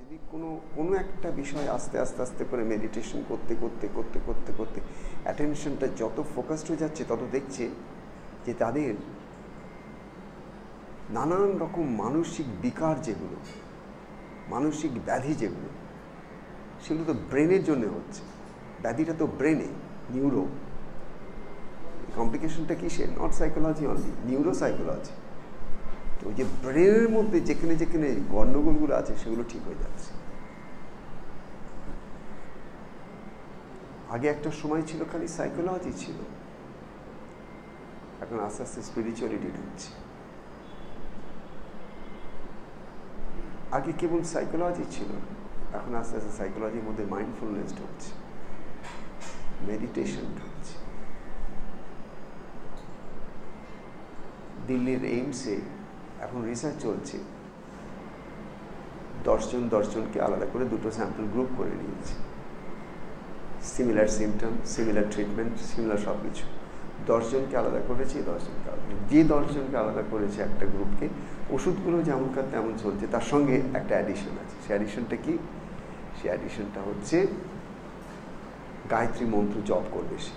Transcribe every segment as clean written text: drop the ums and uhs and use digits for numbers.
যদি কোনো একটা বিষয় আস্তে আস্তে আস্তে করে মেডিটেশন করতে করতে করতে করতে করতে অ্যাটেনশনটা যত ফোকাসড হয়ে যাচ্ছে তত দেখছে যে তাদের নানান রকম মানসিক বিকার যেগুলো, মানসিক ব্যাধি যেগুলো, সেগুলো তো ব্রেনের জন্য হচ্ছে। ব্যাধিটা তো ব্রেনে, নিউরো। কমপ্লিকেশনটা কিসে? Not psychology only, neuro psychology. তো ওই যে ব্রেনের মধ্যে যেখানে যেখানে গণ্ডগোলগুলো আছে সেগুলো ঠিক হয়ে যাচ্ছে। আগে একটা সময় ছিল খালি সাইকোলজি ছিল, এখন আস্তে আস্তে স্পিরিচুয়ালিটি ঢুকছে। আগে কেবল সাইকোলজি ছিল, এখন আস্তে আস্তে সাইকোলজির মধ্যে মাইন্ডফুলনেস ঢুকছে, মেডিটেশন ঢুকছে। দিল্লির এইমসে এখন রিসার্চ চলছে, 10 জনকে আলাদা করে 2টো স্যাম্পল গ্রুপ করে নিয়েছে। Similar symptom, similar treatment, similar সব কিছু। 10 জনকে আলাদা করেছে, 10 জনকে আলাদা, যে 10 জনকে আলাদা করেছে একটা গ্রুপকে ওষুধগুলো যেমনকার তেমন চলছে, তার সঙ্গে একটা অ্যাডিশন আছে। সে অ্যাডিশনটা কি? সে অ্যাডিশনটা হচ্ছে গায়ত্রী মন্ত্র জপ করবে সে।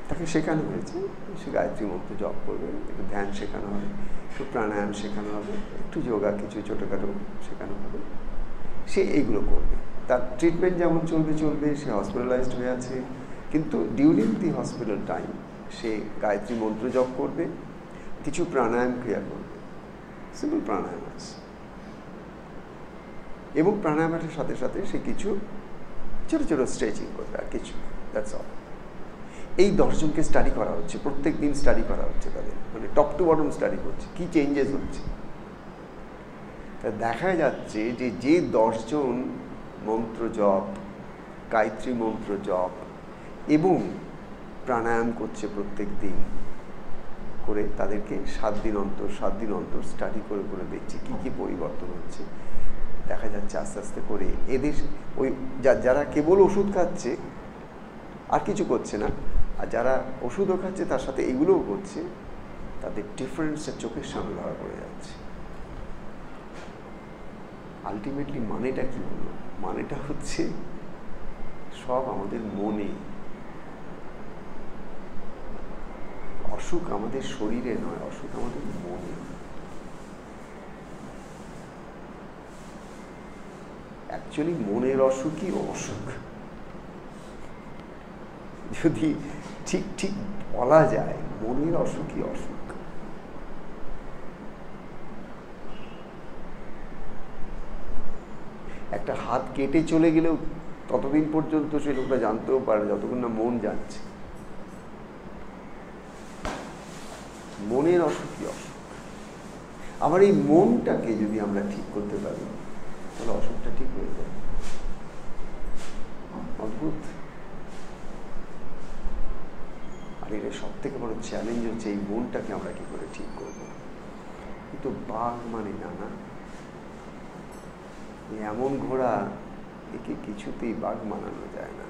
তাকে শেখানো হয়েছে সে গায়ত্রী মন্ত্র জপ করবে, একটু ধ্যান শেখানো হবে, একটু প্রাণায়াম শেখানো হবে, একটু যোগা কিছু ছোটোখাটো শেখানো হবে। সে এইগুলো করবে। তার ট্রিটমেন্ট যেমন চলবে চলবে, সে হসপিটালাইজড হয়ে আছে, কিন্তু ডিউরিং দি হসপিটাল টাইম সে গায়ত্রী মন্ত্র জপ করবে, কিছু প্রাণায়াম ক্রিয়া করবে, সিম্পল প্রাণায়াম আছে, এবং প্রাণায়ামের সাথে সাথে সে কিছু ছোটো ছোটো স্ট্রেচিং করবে, আর কিছু, দ্যাটস অল। এই 10 জনকে স্টাডি করা হচ্ছে, প্রত্যেক দিন স্টাডি করা হচ্ছে তাদের, মানে টপ টু বটম স্টাডি করছে, কী চেঞ্জেস হচ্ছে। তা দেখা যাচ্ছে যে 10 জন মন্ত্র জপ, গায়ত্রী মন্ত্র জপ এবং প্রাণায়াম করছে প্রত্যেক দিন করে, তাদেরকে 7 দিন অন্তর স্টাডি করে করে দেখছে কী কী পরিবর্তন হচ্ছে। দেখা যাচ্ছে আস্তে আস্তে করে এদের ওই যারা কেবল ওষুধ খাচ্ছে আর কিছু করছে না, আর যারা ওষুধও খাচ্ছে তার সাথে এগুলোও করছে, তাদের ডিফারেন্সটা চোখের সামনে ধরা পড়ে যাচ্ছে। আলটিমেটলি মানেটা কি হলো? মানেটা হচ্ছে সব আমাদের মনে। অসুখ আমাদের শরীরে নয়, অসুখ আমাদের মনে। অ্যাকচুয়ালি মনের অসুখই অসুখ, যদি ঠিক ঠিক বলা যায়। মনের অসুখই অসুখ। একটা হাত কেটে চলে গেলেও ততদিন পর্যন্ত সে লোকটা জানতেও পারে যতক্ষণ না মন জানছে। মনের অসুখই অসুখ। আবার এই মনটাকে যদি আমরা ঠিক করতে পারি তাহলে অসুখটা ঠিক হয়ে যায়। অদ্ভুত। আর এটা সব থেকে বড় চ্যালেঞ্জ হচ্ছে এই মনটাকে আমরা কি করে ঠিক করবো। কিন্তু বাঘ মানে না, এমন ঘোড়া, একে কিছুতেই বাঘ মানানো যায় না।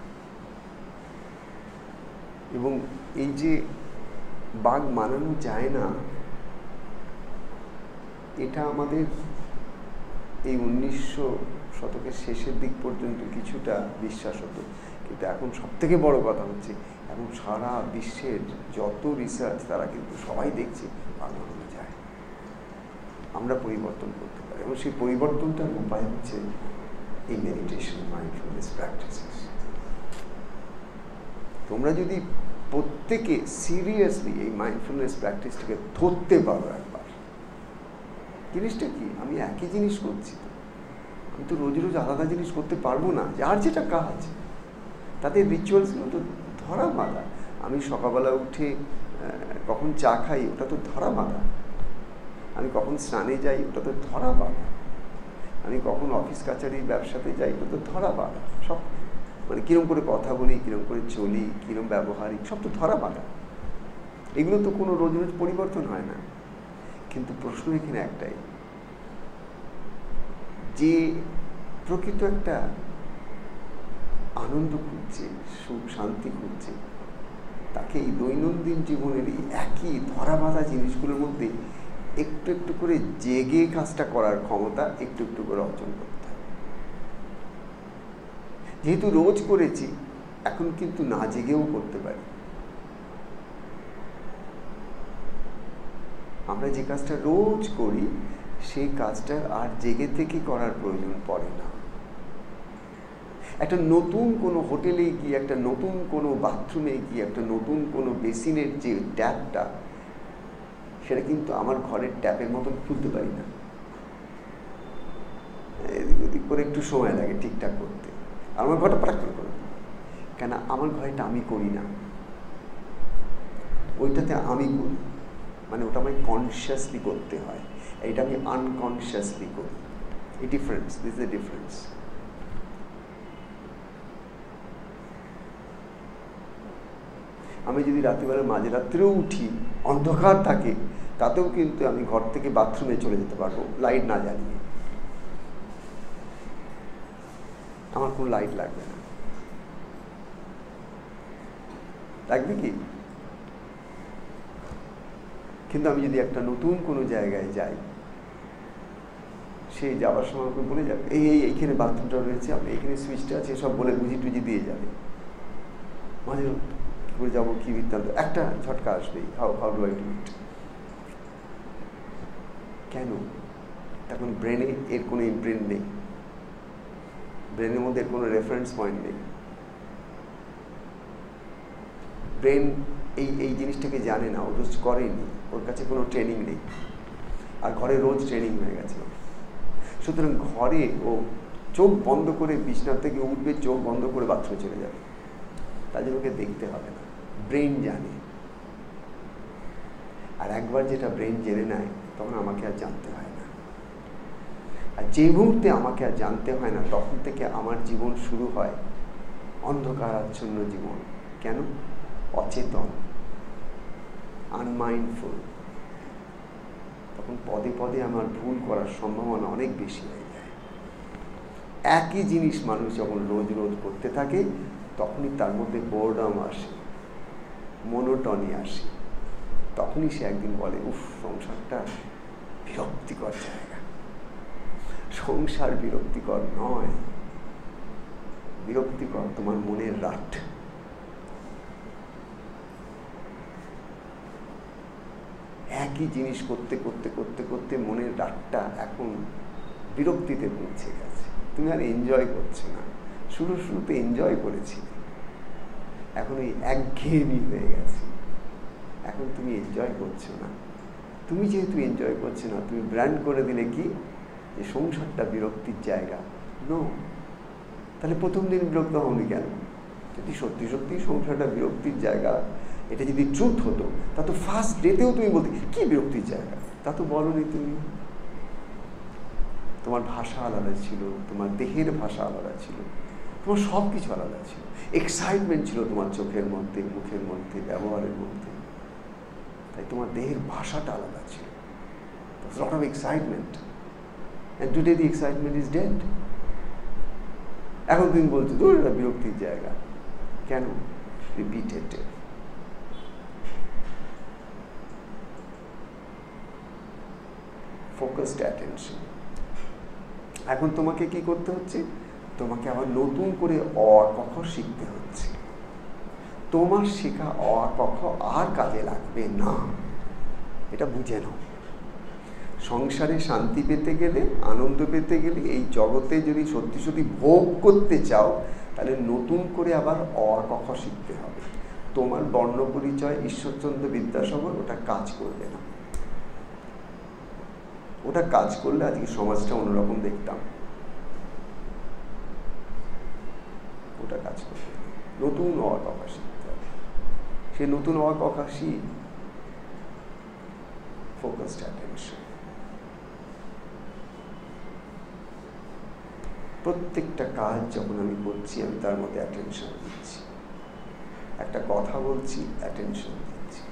এবং এই যে বাঘ মানানো যায় না, এটা আমাদের এই 1900 শতকের শেষের দিক পর্যন্ত কিছুটা বিশ্বাস হতো, কিন্তু এখন সব থেকে বড় কথা হচ্ছে এখন সারা বিশ্বের যত রিসার্চ তারা কিন্তু সবাই দেখছে বাঘ মানানো যায়, আমরা পরিবর্তন করতে পারি। এবং সেই পরিবর্তনটার উপায় হচ্ছে এই মেডিটেশন, মাইন্ডফুলনেস প্র্যাকটিসেস। তোমরা যদি প্রত্যেকে সিরিয়াসলি এই মাইন্ডফুলনেস প্র্যাকটিসটাকে ধরতে পারো একবার, জিনিসটা কি? আমি একই জিনিস করছি, আমি তো রোজ রোজ আলাদা জিনিস করতে পারবো না। যার যেটা কাজ, তাদের রিচুয়ালসগুলো তো ধরা বাঁধা। আমি সকালবেলা উঠে কখন চা খাই, ওটা তো ধরা বাঁধা। আমি কখন স্নানে যাই, ওটা তো ধরা বাঁধা। আমি কখন অফিস কাছারির ব্যবসাতে যাই, ওটা তো ধরা বাঁধা। সব মানে কীরকম করে কথা বলি, কীরকম করে চলি, কীরকম ব্যবহারিক, সব তো ধরা বাঁধা। এগুলো তো কোনো রোজ রোজ পরিবর্তন হয় না। কিন্তু প্রশ্ন এখানে একটাই, যে প্রকৃত একটা আনন্দ খুঁজছে, সুখ শান্তি খুঁজছে, তাকে এই দৈনন্দিন জীবনের এই একই ধরা বাঁধা জিনিসগুলোর মধ্যে একটু একটু করে জেগে কাজটা করার ক্ষমতা একটু একটু করে অর্জন করতে হবে। যেহেতু রোজ করেছি, এখন কিন্তু না জেগেও করতে পারি। আমরা যে কাজটা রোজ করি সেই কাজটা আর জেগে থেকে করার প্রয়োজন পড়ে না। একটা নতুন কোনো হোটেলে গিয়ে, একটা নতুন কোনো বাথরুমে গিয়ে, একটা নতুন কোনো বেসিনের যে ট্যাপটা, সেটা কিন্তু আমার ঘরের ট্যাপের মতন খুলতে পারি না। এদিক ওদিক করে একটু সময় লাগে ঠিকঠাক করতে। আর আমার ঘরটা পাঠাক করে কেন, আমার ঘরটা আমি করি না, ওইটাতে আমি করি, মানে ওটা আমায় কনসিয়াসলি করতে হয়, এইটা আমি আনকনসিয়াসলি করি। এই difference, this is the difference. আমি যদি রাত্রিবেলা মাঝরাত্রেও উঠি, অন্ধকার থাকে, তাতেও কিন্তু আমি ঘর থেকে বাথরুমে চলে যেতে পারবো লাইট না জ্বালিয়ে। আমার কোনো লাইট লাগবে না। লাগবে কি? কিন্তু আমি যদি একটা নতুন কোনো জায়গায় যাই, সেই যাওয়ার সময় আমাকে বলে যাবে এইখানে বাথরুমটা রয়েছে, আপনি এখানে সুইচটা আছে, সব বলে বুঝি টুজি দিয়ে যাবে। মাঝে করে যাবো কি বৃত্তান্ত, একটা ঝটকা আসবেই, how do I do it. কেন? তখন ব্রেনে এর কোনো ইমপ্রিন্ট নেই, ব্রেনের মধ্যে এর কোনো রেফারেন্স পয়েন্ট নেই। ব্রেন এই জিনিসটাকে জানে না, ও রোজ করেনি, ওর কাছে কোনো ট্রেনিং নেই। আর ঘরে রোজ ট্রেনিং হয়ে গেছে। সুতরাং ঘরে ও চোখ বন্ধ করে বিছনা থেকে উঠবে, চোখ বন্ধ করে বাথরুমে চলে যাবে, তার জন্য ওকে দেখতে হবে না, ব্রেন জানে। আর একবার যেটা ব্রেন জেনে নেয়, তখন আমাকে আর জানতে হয় না। আর যে মুহূর্তে আমাকে আর জানতে হয় না, তখন থেকে আমার জীবন শুরু হয় অন্ধকারাচ্ছন্ন জীবন। কেন? অচেতন, আনমাইন্ডফুল। তখন পদে পদে আমার ভুল করার সম্ভাবনা অনেক বেশি হয়ে যায়। একই জিনিস মানুষ যখন রোজ রোজ করতে থাকে, তখনই তার মধ্যে বোরডম আসে, মনোটনি আসে। তখনই সে একদিন বলে, উফ, সংসারটা বিরক্তিকর জায়গা। সংসার বিরক্তিকর নয়, বিরক্তিকর তোমার মনের রাট। একই জিনিস করতে করতে করতে করতে মনের রাতটা এখন বিরক্তিতে পৌঁছে গেছে। তুমি আর এনজয় করছো না। শুরুতে এনজয় করেছিলে, এখন এই একঘেয়েমি হয়ে গেছে। এখন তুমি এনজয় করছো না। তুমি যেহেতু এনজয় করছো না, তুমি ব্র্যান্ড করে দিলে কি যে সংসারটা বিরক্তির জায়গা। নো, তাহলে প্রথম দিন বিরক্ত হওনি কেন? যদি সত্যি সত্যি সংসারটা বিরক্তির জায়গা, এটা যদি ট্রুথ হতো, তা তো ফার্স্ট ডেতেও তুমি বলতে কি বিরক্তির জায়গা। তা তো বলোনি তুমি। তোমার ভাষা আলাদা ছিল, তোমার দেহের ভাষা আলাদা ছিল, তোমার সব কিছু আলাদা ছিল। এক্সাইটমেন্ট ছিল তোমার চোখের মধ্যে, মুখের মধ্যে, ব্যবহারের মধ্যে। তাই তোমার দেহের ভাষাটা আলাদা ছিল। There's a lot of excitement. And today the excitement is dead. এখন তুমি বলছো দূর, এটা বিরক্তির জায়গা। কেন? রিপিটেড। Focused attention. এখন তোমাকে কি করতে হচ্ছে? তোমাকে আবার নতুন করে অ ক খ শিখতে হচ্ছে। তোমার শেখা অ ক খ আর কাজে লাগবে না, এটা বুঝে নাও। সংসারে শান্তি পেতে গেলে, আনন্দ পেতে গেলে, এই জগতে যদি সত্যি সত্যি ভোগ করতে চাও, তাহলে নতুন করে আবার অ ক খ শিখতে হবে। তোমার বর্ণ পরিচয় ঈশ্বরচন্দ্র বিদ্যাসাগর ওটা কাজ করবে না। ওটা কাজ করলে আজকে সমাজটা অন্যরকম দেখতাম। ওটা কাজ করবে, নতুন অ ক খ শিখতে হবে। সে নতুন অ ক খ শিখ, ফোকাসড অ্যাটেনশন। প্রত্যেকটা কাজ যখন আমি করছি, আমি তার মধ্যে অ্যাটেনশন দিচ্ছি। একটা কথা বলছি, অ্যাটেনশন দিচ্ছি।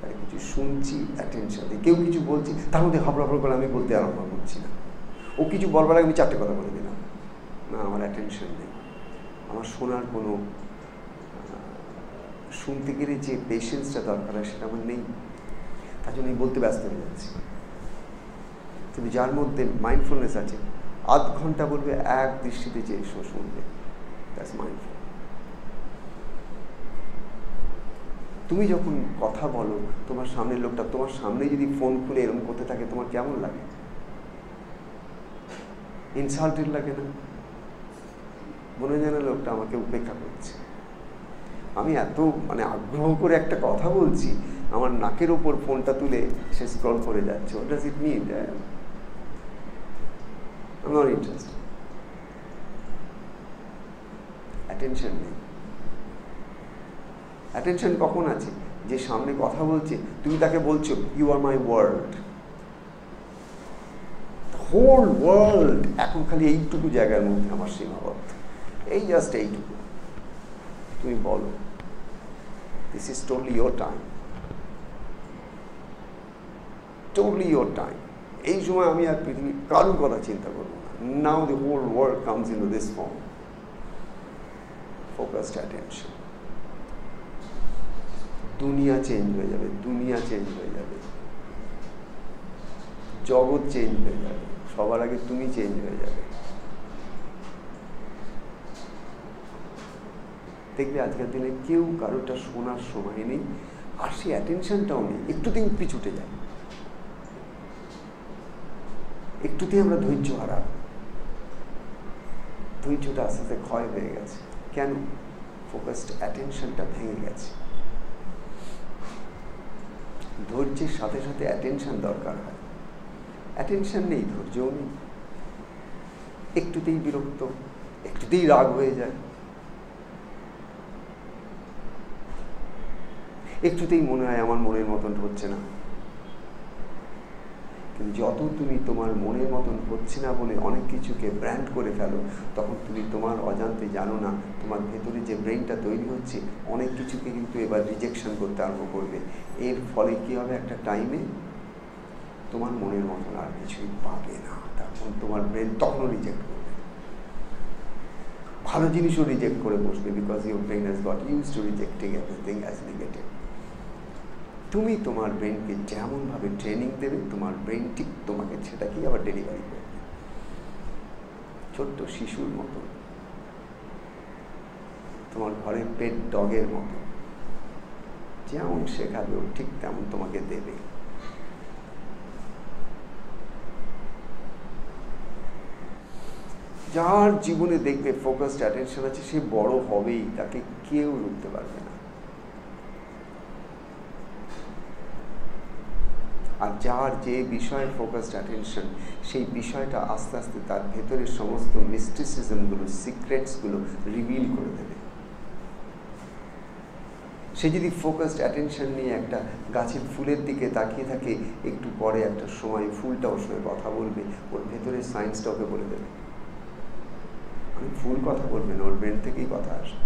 একটা কিছু শুনছি, অ্যাটেনশন দিই। কেউ কিছু বলছি, তার মধ্যে হাবড়া করে আমি বলতে আরম্ভ করছি না। ও কিছু বলবার আগে আমি চারটে কথা বলে দিলাম, না, আমার অ্যাটেনশন নেই। আমার শোনার কোনো, শুনতে গেলে যে পেশেন্সটা দরকার হয় সেটা আমার নেই। তার জন্য আমি বলতে ব্যস্ত হয়ে যাচ্ছি। কিন্তু যার মধ্যে মাইন্ডফুলনেস আছে, আধ ঘন্টা বলবে, এক দৃষ্টিতে যে শুনবে, দ্যাটস মাইন্ডফুল। তুমি যখন কথা বলো, তোমার সামনের লোকটা তোমার সামনে যদি ফোন খুলে এরকম করতে থাকে, তোমার কেমন লাগে? ইনসাল্টেড লাগে না? মনে হয় না লোকটা আমাকে উপেক্ষা করছে। আমি এত আগ্রহ করে একটা কথা বলছি, আমার নাকের ওপর ফোনটা তুলে সে স্ক্রল করে যাচ্ছে। What does it mean? I'm not interested. Attention নেই। অ্যাটেনশন কখন আছে? যে সামনে কথা বলছে, তুমি তাকে বলছো you are my world, whole world এখন খালি এইটুকু জায়গার মধ্যে আমার সীমাবদ্ধ, এই জাস্ট এইটুকু। তুমি বলো, this is totally your time, totally your time. এই সময় আমি আর পৃথিবীর কারোর কথা চিন্তা করবো না। Now the whole world comes into this form, focused attention. দুনিয়া চেঞ্জ হয়ে যাবে, দুনিয়া চেঞ্জ হয়ে যাবে, জগৎ চেঞ্জ হয়ে যাবে, সবার আগে তুমি চেঞ্জ হয়ে যাবে। দেখবে আজকের দিনে কেউ কারোটা শোনার সময় নেই, আর সেই অ্যাটেনশনটাও নেই। একটুতেই পিছুটে যায়, একটুতেই আমরা ধৈর্য হারাব, ধৈর্যটা আস্তে আস্তে ক্ষয় হয়ে গেছে। কেন? ফোকাসড অ্যাটেনশনটা ভেঙে গেছে। ধৈর্যের সাথে সাথে অ্যাটেনশন দরকার হয়। অ্যাটেনশন নেই, ধৈর্যও নেই। একটুতেই বিরক্ত, একটুতেই রাগ হয়ে যায়, একটুতেই মনে হয় আমার মনের মতন হচ্ছে না। কিন্তু যত তুমি তোমার মনের মতন হচ্ছে না বলে অনেক কিছুকে ব্র্যান্ড করে ফেলো, তখন তুমি তোমার অজান্তে জানো না তোমার ভেতরে যে ব্রেনটা তৈরি হচ্ছে অনেক কিছুকে কিন্তু এবার রিজেকশন করতে আরম্ভ করবে। এর ফলে কী হবে? একটা টাইমে তোমার মনের মতন আর কিছুই পাবে না। তখন তোমার ব্রেন তখনও রিজেক্ট করবে, ভালো জিনিসও রিজেক্ট করে বসবে, because your brain has got use to rejecting everything as negative. তুমি তোমার ব্রেনকে যেমনভাবে ট্রেনিং দেবে, তোমার ব্রেন ঠিক তোমাকে সেটাকেই আবার ডেলিভারি করবে, ছোট্ট শিশুর মতো, তোমার ঘরের পেট ডগের মতো। যেমন শেখাবে ও ঠিক তেমন তোমাকে দেবে। যার জীবনে দেখবে ফোকাসড অ্যাটেনশন আছে, সে বড় হবেই, তাকে কেউ রুখতে পারবে না। আর যার যে বিষয়ে ফোকাসড অ্যাটেনশন, সেই বিষয়টা আস্তে আস্তে তার ভেতরের সমস্ত মিস্টিসিজমগুলো, সিক্রেটসগুলো রিভিল করে দেবে। সে যদি ফোকাসড অ্যাটেনশন নিয়ে একটা গাছের ফুলের দিকে তাকিয়ে থাকে, একটু পরে একটা সময় ফুলটা ওর সঙ্গে কথা বলবে, ওর ভেতরের সায়েন্সটা ওকে বলে দেবে। আমি ফুল কথা বলবে না, ওর ব্রেন থেকেই কথা আসে।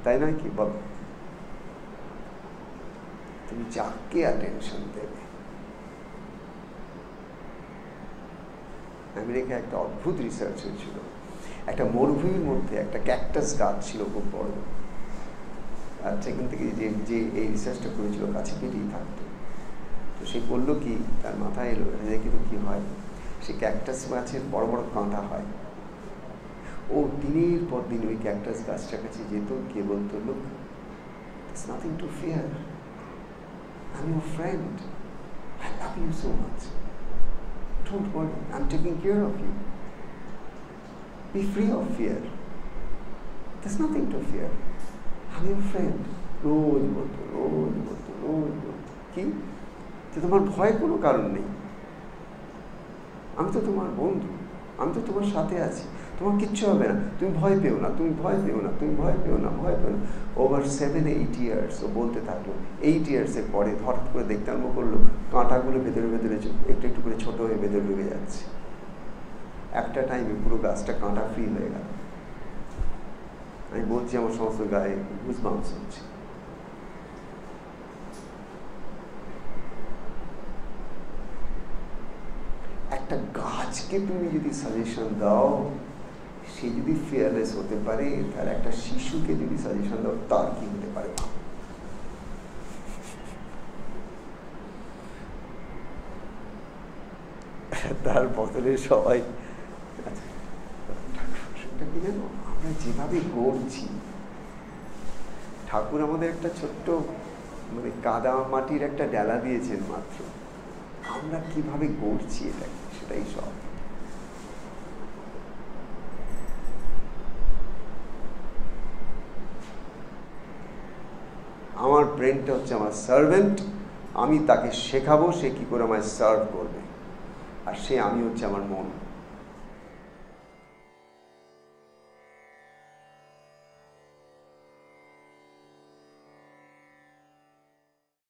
তাই নয় কি? বল, তুমি যাকে অ্যাটেনশন দেবে। আমেরিকায় একটা অদ্ভুত রিসার্চ হয়েছিল, একটা মরুভূমির মধ্যে একটা ক্যাকটাস গাছ ছিল খুব বড়, আর সেখান থেকে যে এই রিসার্চটা করেছিল কাছে পেটেই থাকতো। তো সে বললো কি, তার মাথায় এলো, দেখি তো কি হয়। সে ক্যাকটাস গাছের বড় বড় কাঁটা হয়, ও দিনের পর দিন ওই ক্যাকটাস গাছটার কাছে যেত, কে বলতো, look, there's nothing to fear, I'm your friend, I love you so much, don't worry, I'm taking care of you, be free of fear, there's nothing to fear, I'm your friend। রোজ বলতো, রোজ বলতো, রোজ বলতো। কি? যে তোমার ভয় কোনো কারণ নেই, আমি তো তোমার বন্ধু, আমি তো তোমার সাথে আছি, তোমার কিচ্ছু হবে না, তুমি ভয় পেও না, তুমি ভয় পেও না, তুমি ভয় পেও না, ভয় পেও না। ওভার 7-8 ইয়ার্স ও বলতে থাকলো। 8 ইয়ার্সের পরে হঠাৎ করে দেখতে আরম্ভ করলো কাঁটাগুলো ভেতরে ভেতরে একটু একটু করে ছোট হয়ে ভেতরে ঢুকে যাচ্ছে। একটা টাইমে পুরো গাছটা কাঁটা ফ্রি হয়ে গেল। আমি বলছি, আমার সমস্ত গায়ে গুজবাম্পস হচ্ছে। একটা গাছকে তুমি যদি সাজেশন দাও, সে যদি ফিয়ারলেস হতে পারে, তার একটা শিশুকে যদি সাজেশন দাও, তার কি হতে পারে? তার বদলে সবাই সেটা কি জানো, আমরা যেভাবে গড়ছি, ঠাকুর আমাদের একটা ছোট্ট মানে কাদা মাটির একটা ডালা দিয়েছেন মাত্র, আমরা কিভাবে গড়ছি এটাকে, সেটাই সব। আমার ব্রেনটা হচ্ছে আমার সার্ভেন্ট, আমি তাকে শেখাবো সে কি করে আমায় সার্ভ করবে, আর সে আমি হচ্ছে আমার মন।